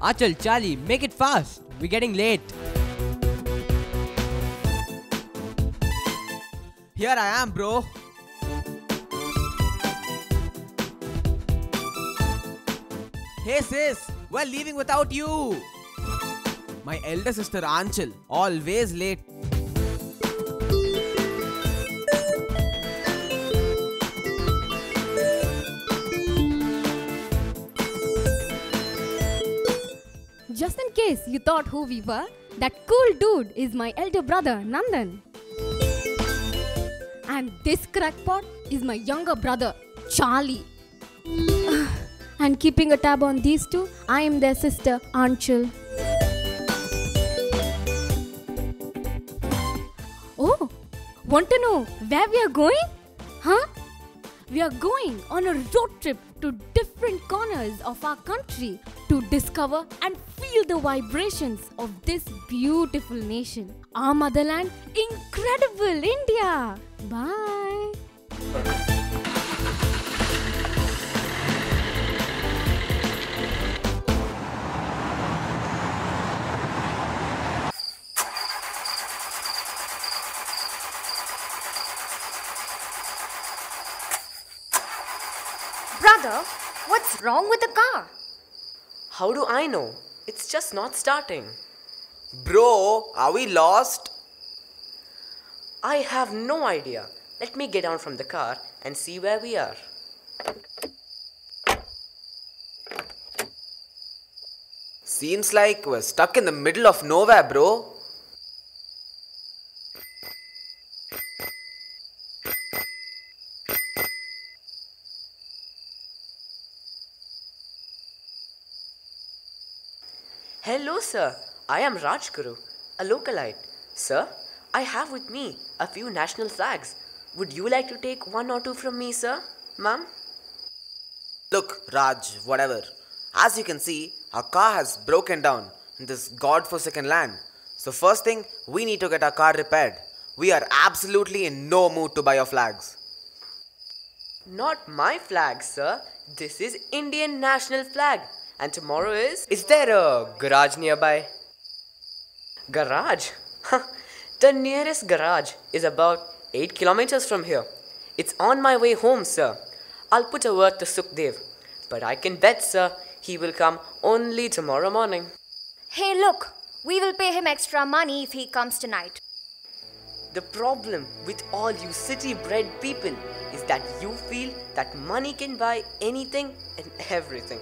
Achal, Charlie, make it fast. We're getting late. Here I am, bro. Hey sis, we're leaving without you. My elder sister Anchal, always late. Just in case you thought who we were, that cool dude is my elder brother Nandan. And this crackpot is my younger brother Charlie. And keeping a tab on these two, I am their sister Anchal. Oh, want to know where we are going? Huh? We are going on a road trip to different corners of our country to discover and feel the vibrations of this beautiful nation. Our motherland, incredible India. Bye. Brother, what's wrong with the car? How do I know? It's just not starting. Bro, are we lost? I have no idea. Let me get down from the car and see where we are. Seems like we're stuck in the middle of nowhere, bro. Hello, sir. I am Rajguru, a localite. Sir, I have with me a few national flags. Would you like to take one or two from me, sir? Ma'am? Look, Raj, whatever. As you can see, our car has broken down in this godforsaken land. So first thing, we need to get our car repaired. We are absolutely in no mood to buy your flags. Not my flag, sir. This is Indian national flag. And tomorrow is... Is there a garage nearby? Garage? The nearest garage is about 8 kilometers from here. It's on my way home, sir. I'll put a word to Sukhdev. But I can bet, sir, he will come only tomorrow morning. Hey, look, we will pay him extra money if he comes tonight. The problem with all you city-bred people is that you feel that money can buy anything and everything.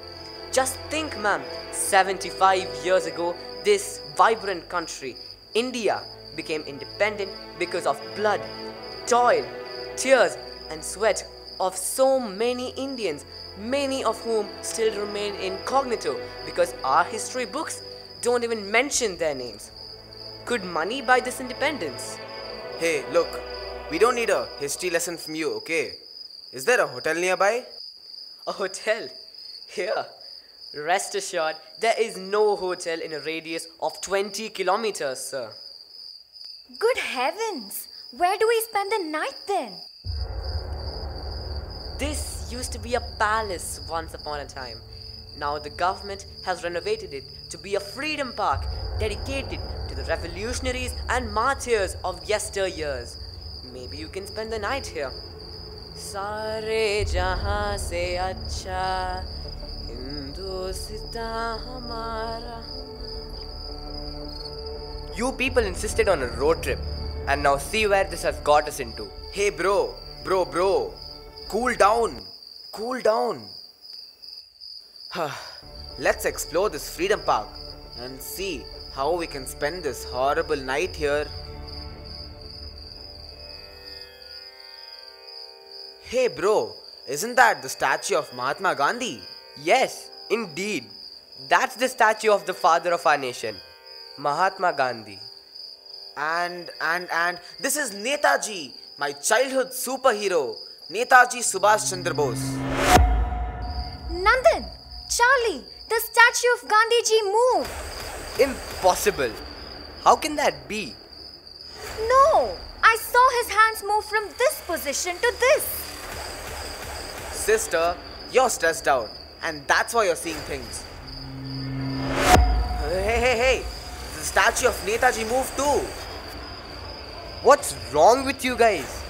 Just think, ma'am, 75 years ago, this vibrant country, India, became independent because of blood, toil, tears and sweat of so many Indians, many of whom still remain incognito because our history books don't even mention their names. Could money buy this independence? Hey, look, we don't need a history lesson from you, okay? Is there a hotel nearby? A hotel? Here. Rest assured, there is no hotel in a radius of 20 kilometers, sir. Good heavens! Where do we spend the night then? This used to be a palace once upon a time. Now the government has renovated it to be a freedom park dedicated to the revolutionaries and martyrs of yesteryears. Maybe you can spend the night here. Sare jahan se acha Hindustan hamara. You people insisted on a road trip, and now see where this has got us into. Hey, bro. Cool down. Let's explore this freedom park and see how we can spend this horrible night here. Hey, bro. Isn't that the statue of Mahatma Gandhi? Yes, indeed. That's the statue of the father of our nation, Mahatma Gandhi. And this is Netaji, my childhood superhero, Netaji Subhash Chandra Bose. Nandan, Charlie, the statue of Gandhiji moved. Impossible. How can that be? No, I saw his hands move from this position to this. Sister, you're stressed out, and that's why you're seeing things. Hey, the statue of Netaji moved too. What's wrong with you guys?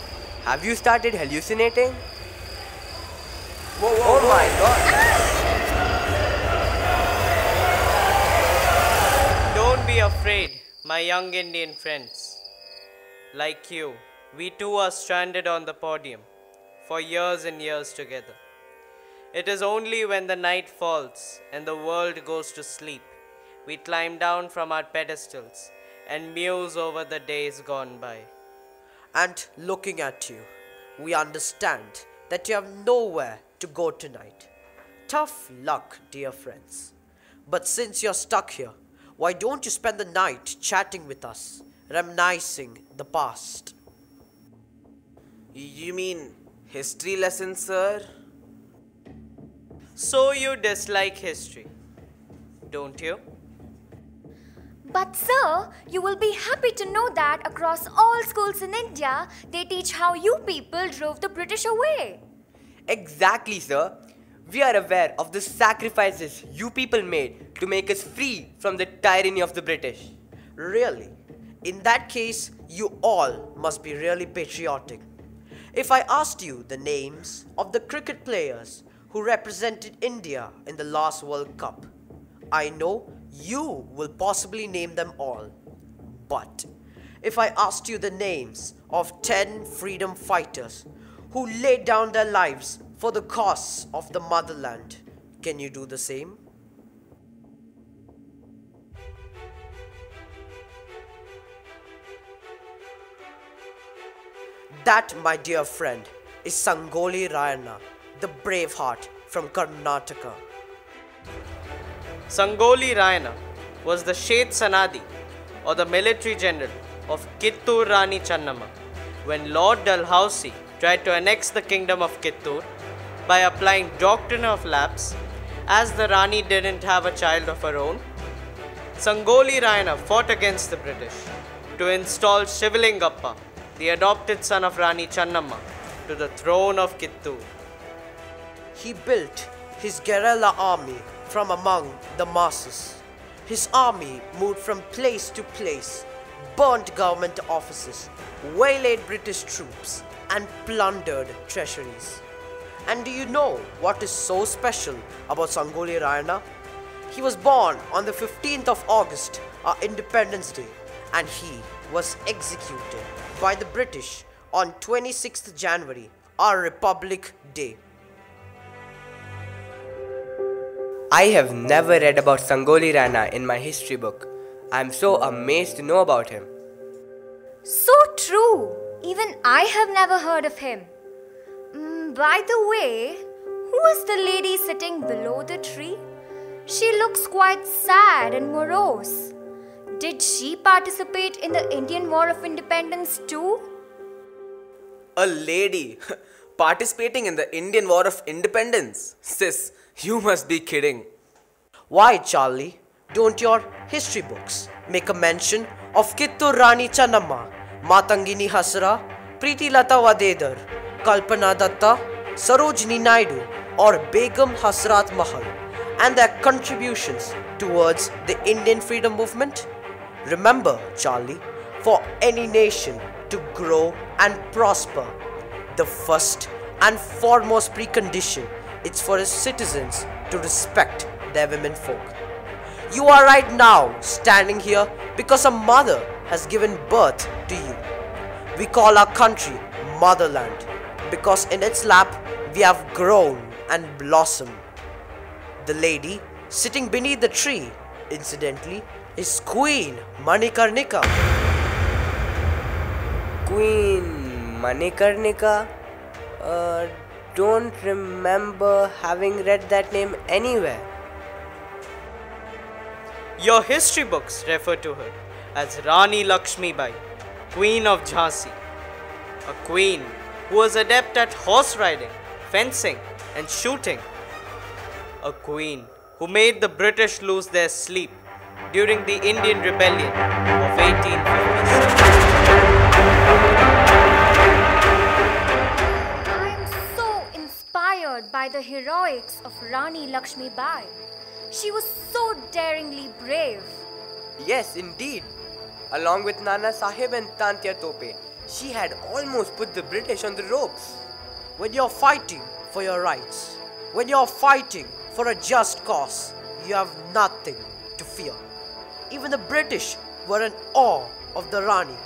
Have you started hallucinating? Whoa, Oh my god! Don't be afraid, my young Indian friends. Like you, we too are stranded on the podium for years and years together. It is only when the night falls and the world goes to sleep, we climb down from our pedestals and muse over the days gone by. And looking at you, we understand that you have nowhere to go tonight. Tough luck, dear friends. But since you're stuck here, why don't you spend the night chatting with us, reminiscing the past? You mean history lessons, sir? So you dislike history, don't you? But sir, you will be happy to know that across all schools in India, they teach how you people drove the British away. Exactly, sir. We are aware of the sacrifices you people made to make us free from the tyranny of the British. Really? In that case, you all must be really patriotic. If I asked you the names of the cricket players who represented India in the last World Cup, I know you will possibly name them all. But if I asked you the names of 10 freedom fighters who laid down their lives for the cause of the motherland, can you do the same? That, my dear friend, is Sangoli Rayana, the brave heart from Karnataka. Sangoli Rayana was the Shet Sanadi, or the military general of Kittur Rani Channamma, when Lord Dalhousie tried to annex the kingdom of Kittur by applying doctrine of lapse, as the Rani didn't have a child of her own. Sangoli Rayana fought against the British to install Shivalingappa, the adopted son of Rani Channamma, to the throne of Kittur. He built his guerrilla army from among the masses. His army moved from place to place, burnt government offices, waylaid British troops, and plundered treasuries. And do you know what is so special about Sangoli Rayana? He was born on the 15th of August, our Independence Day, and he was executed by the British on 26th January, our Republic Day. I have never read about Sangoli Rana in my history book. I am so amazed to know about him. So true. Even I have never heard of him. By the way, who is the lady sitting below the tree? She looks quite sad and morose. Did she participate in the Indian War of Independence too? A lady participating in the Indian War of Independence? Sis, you must be kidding. Why, Charlie? Don't your history books make a mention of Kittur Rani Channamma, Matangini Hasra, Preeti Lata Vadedar, Kalpana Datta, Sarojini Naidu, or Begum Hasrat Mahal, and their contributions towards the Indian freedom movement? Remember, Charlie, for any nation to grow and prosper, the first and foremost precondition is for its citizens to respect their women folk. You are right now standing here because a mother has given birth to you. We call our country motherland because in its lap we have grown and blossomed. The lady sitting beneath the tree, incidentally, is Queen Manikarnika. Queen Manikarnika? Don't remember having read that name anywhere. Your history books refer to her as Rani Lakshmi Bai, Queen of Jhansi, a queen who was adept at horse riding, fencing, and shooting. A queen who made the British lose their sleep during the Indian Rebellion of 1857. I am so inspired by the heroics of Rani Lakshmi Bai. She was so daringly brave. Yes, indeed. Along with Nana Sahib and Tantia Tope, she had almost put the British on the ropes. When you're fighting for your rights, when you're fighting for a just cause, you have nothing to fear. Even the British were in awe of the Rani.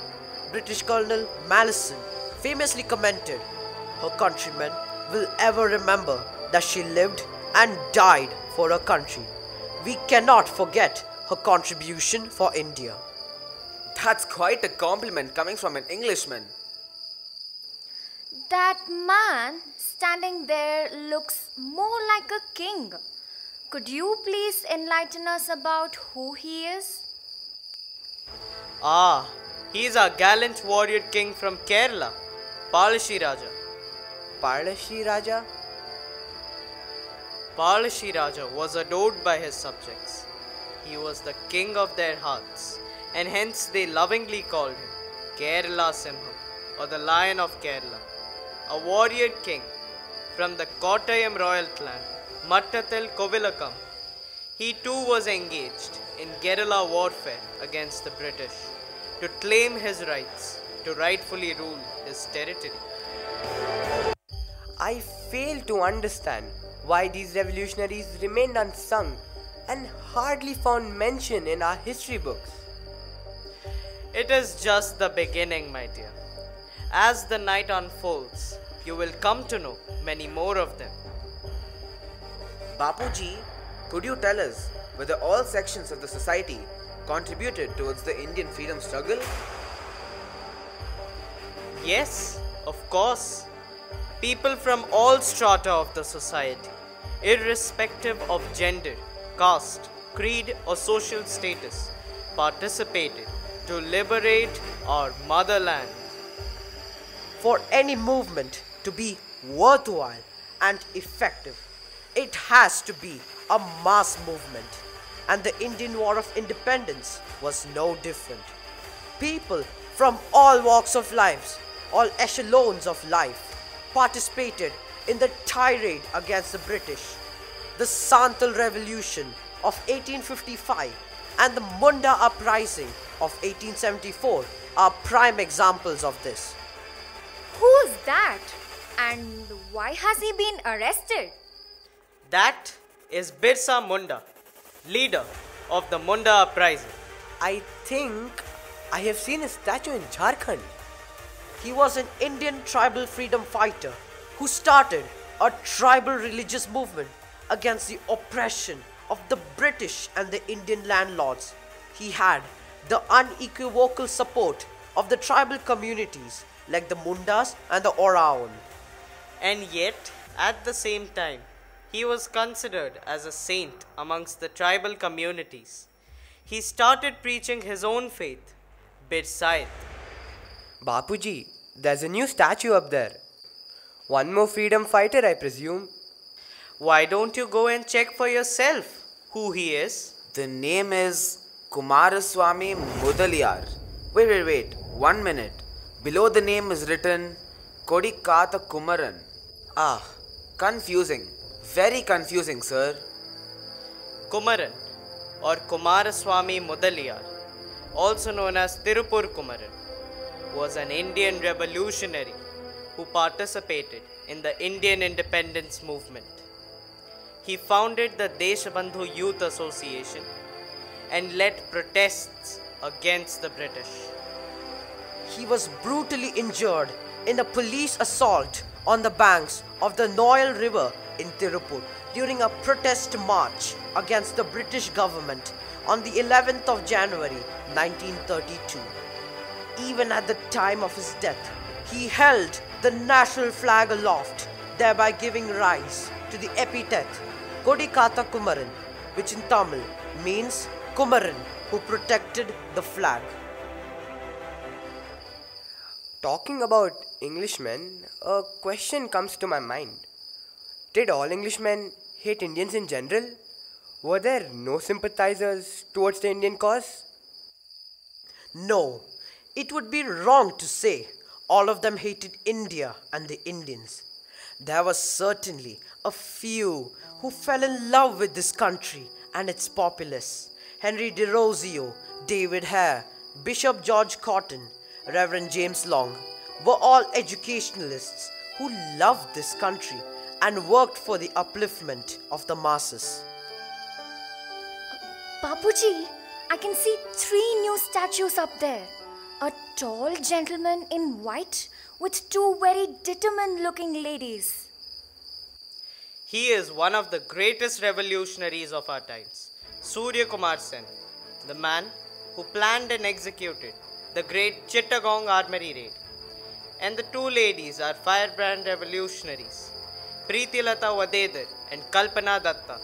British Colonel Mallison famously commented, "Her countrymen will ever remember that she lived and died for her country. We cannot forget her contribution for India." That's quite a compliment coming from an Englishman. That man standing there looks more like a king. Could you please enlighten us about who he is? Ah, he is our gallant warrior king from Kerala, Palashi Raja. Palashi Raja? Palashi Raja was adored by his subjects. He was the king of their hearts, and hence they lovingly called him Kerala Simham, or the Lion of Kerala. A warrior king from the Kottayam royal clan, Mattathil Kovilakam. He too was engaged in guerrilla warfare against the British to claim his rights to rightfully rule his territory. I fail to understand why these revolutionaries remained unsung and hardly found mention in our history books. It is just the beginning, my dear. As the night unfolds, you will come to know many more of them. Bapuji, could you tell us whether all sections of the society contributed towards the Indian freedom struggle? Yes, of course. People from all strata of the society, irrespective of gender, caste, creed, or social status, participated to liberate our motherland. For any movement to be worthwhile and effective, it has to be a mass movement. And the Indian War of Independence was no different. People from all walks of life, all echelons of life, participated in the tirade against the British. The Santal Revolution of 1855 and the Munda Uprising of 1874 are prime examples of this. Who's that? And why has he been arrested? That is Birsa Munda, leader of the Munda Uprising. I think I have seen a statue in Jharkhand. He was an Indian tribal freedom fighter who started a tribal religious movement against the oppression of the British and the Indian landlords. He had the unequivocal support of the tribal communities like the Mundas and the Oraon. And yet, at the same time, he was considered as a saint amongst the tribal communities. He started preaching his own faith, Birsait. Bapuji, there's a new statue up there. One more freedom fighter, I presume. Why don't you go and check for yourself who he is? The name is Kumaraswamy Mudaliar. Wait, 1 minute. Below the name is written Kodikata Kumaran. Ah, confusing. Very confusing, sir. Kumaran, or Kumaraswamy Mudaliar, also known as Tirupur Kumaran, was an Indian revolutionary who participated in the Indian independence movement. He founded the Deshabandhu Youth Association and led protests against the British. He was brutally injured in a police assault on the banks of the Noyal River in Tirupur during a protest march against the British government on the 11th of January 1932. Even at the time of his death, he held the national flag aloft, thereby giving rise to the epithet Kodikata Kumaran, which in Tamil means Kumaran who protected the flag. Talking about Englishmen, a question comes to my mind. Did all Englishmen hate Indians in general? Were there no sympathizers towards the Indian cause? No, it would be wrong to say all of them hated India and the Indians. There were certainly a few who fell in love with this country and its populace. Henry de Rosio, David Hare, Bishop George Cotton, Reverend James Long were all educationalists who loved this country and worked for the upliftment of the masses. Bapuji, I can see 3 new statues up there. A tall gentleman in white with 2 very determined looking ladies. He is one of the greatest revolutionaries of our times, Surya Kumar Sen, the man who planned and executed the great Chittagong armory raid. And the 2 ladies are firebrand revolutionaries, Preeti Lata Vadedar and Kalpana Datta.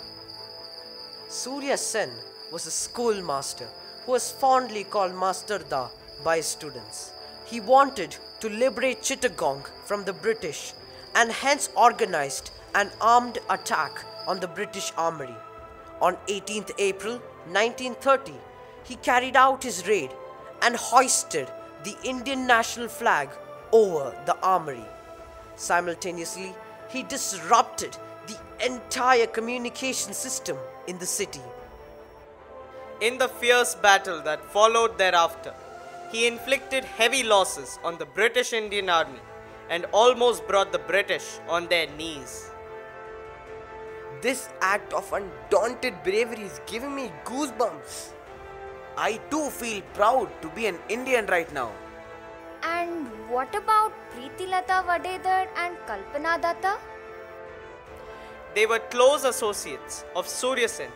Surya Sen was a schoolmaster who was fondly called Master Da by his students. He wanted to liberate Chittagong from the British and hence organized an armed attack on the British armory. On 18th April 1930, he carried out his raid and hoisted the Indian national flag over the armory. Simultaneously, he disrupted the entire communication system in the city. In the fierce battle that followed thereafter, he inflicted heavy losses on the British Indian Army and almost brought the British on their knees. This act of undaunted bravery is giving me goosebumps. I too feel proud to be an Indian right now. And what about Preeti Lata Vadedar and Kalpana Datta? They were close associates of Surya Sen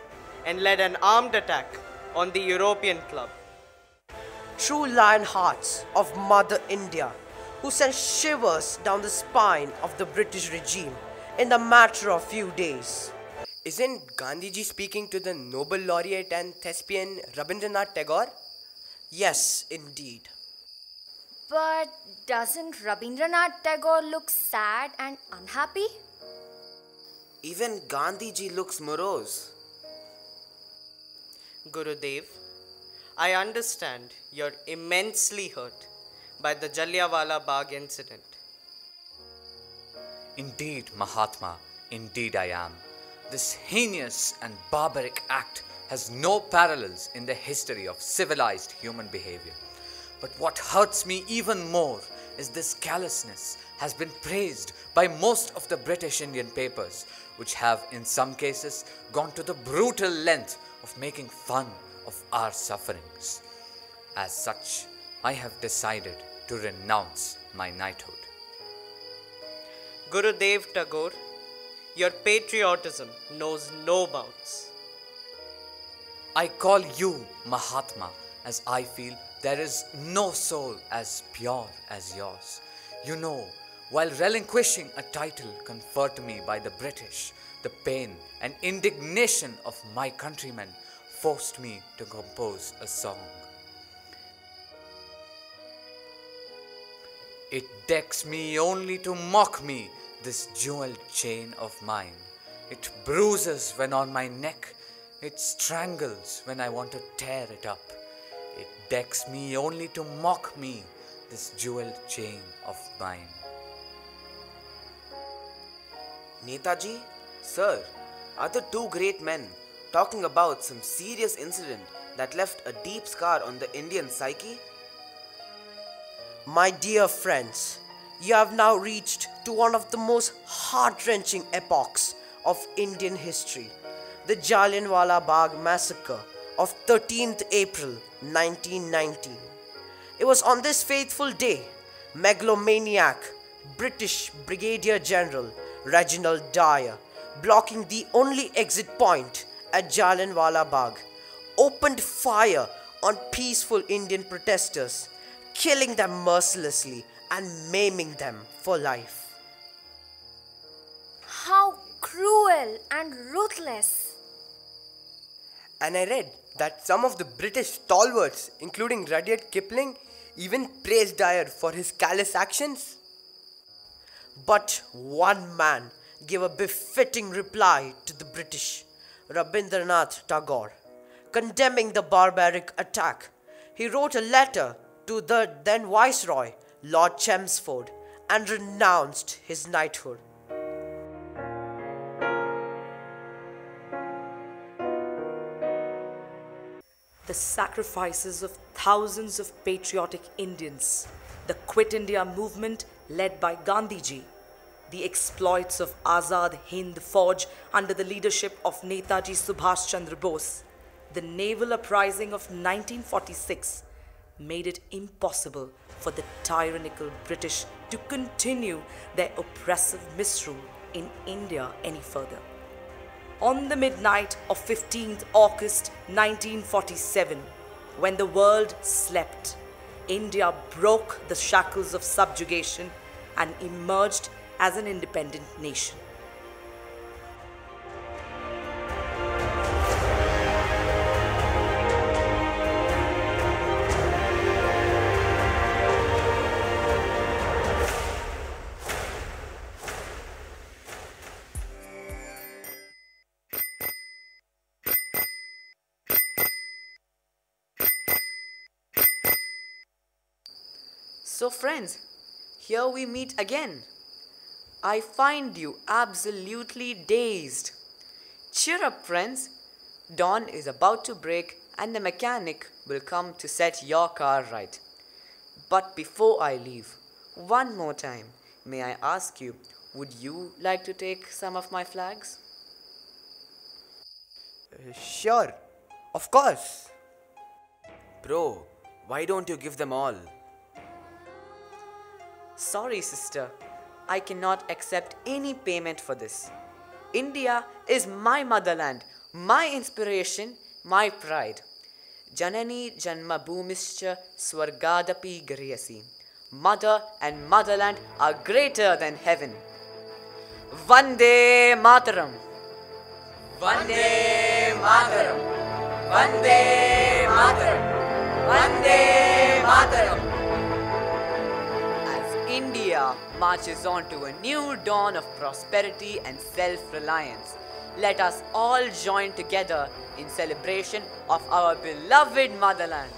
and led an armed attack on the European club. True lion hearts of Mother India, who sent shivers down the spine of the British regime in the matter of few days. Isn't Gandhiji speaking to the Nobel laureate and thespian Rabindranath Tagore? Yes, indeed. But doesn't Rabindranath Tagore look sad and unhappy? Even Gandhiji looks morose. Gurudev, I understand you're immensely hurt by the Jallianwala Bagh incident. Indeed, Mahatma, indeed I am. This heinous and barbaric act has no parallels in the history of civilized human behavior. But what hurts me even more is this callousness has been praised by most of the British Indian papers, which have in some cases gone to the brutal length of making fun of our sufferings. As such, I have decided to renounce my knighthood. Gurudev Tagore, your patriotism knows no bounds. I call you Mahatma, as I feel there is no soul as pure as yours. You know, while relinquishing a title conferred to me by the British, the pain and indignation of my countrymen forced me to compose a song. It decks me only to mock me, this jeweled chain of mine. It bruises when on my neck, it strangles when I want to tear it up. It decks me only to mock me, this jeweled chain of mine. Netaji, sir, are the 2 great men talking about some serious incident that left a deep scar on the Indian psyche? My dear friends, you have now reached to one of the most heart-wrenching epochs of Indian history, the Jallianwala Bagh massacre of 13th April 1919. It was on this faithful day, megalomaniac British Brigadier General Reginald Dyer, blocking the only exit point at Jallianwala Bagh, opened fire on peaceful Indian protesters, killing them mercilessly and maiming them for life. How cruel and ruthless. And I read that some of the British stalwarts, including Rudyard Kipling, even praised Dyer for his callous actions. But one man gave a befitting reply to the British, Rabindranath Tagore, condemning the barbaric attack. He wrote a letter to the then Viceroy, Lord Chelmsford, and renounced his knighthood. The the sacrifices of thousands of patriotic Indians, the Quit India movement led by Gandhiji, the exploits of Azad Hind Fauj under the leadership of Netaji Subhash Chandra Bose, the naval uprising of 1946 made it impossible for the tyrannical British to continue their oppressive misrule in India any further. On the midnight of 15th August 1947, when the world slept, India broke the shackles of subjugation and emerged as an independent nation. So friends, here we meet again. I find you absolutely dazed. Cheer up, friends. Dawn is about to break and the mechanic will come to set your car right. But before I leave, one more time, may I ask you, would you like to take some of my flags? Sure, of course. Bro, why don't you give them all? Sorry, sister. I cannot accept any payment for this. India is my motherland, my inspiration, my pride. Janani Janma Bhumischa Swargadapi Gariyasi. Mother and motherland are greater than heaven. Vande Mataram. Vande Mataram. Vande Mataram. Vande Mataram. India marches on to a new dawn of prosperity and self-reliance. Let us all join together in celebration of our beloved motherland.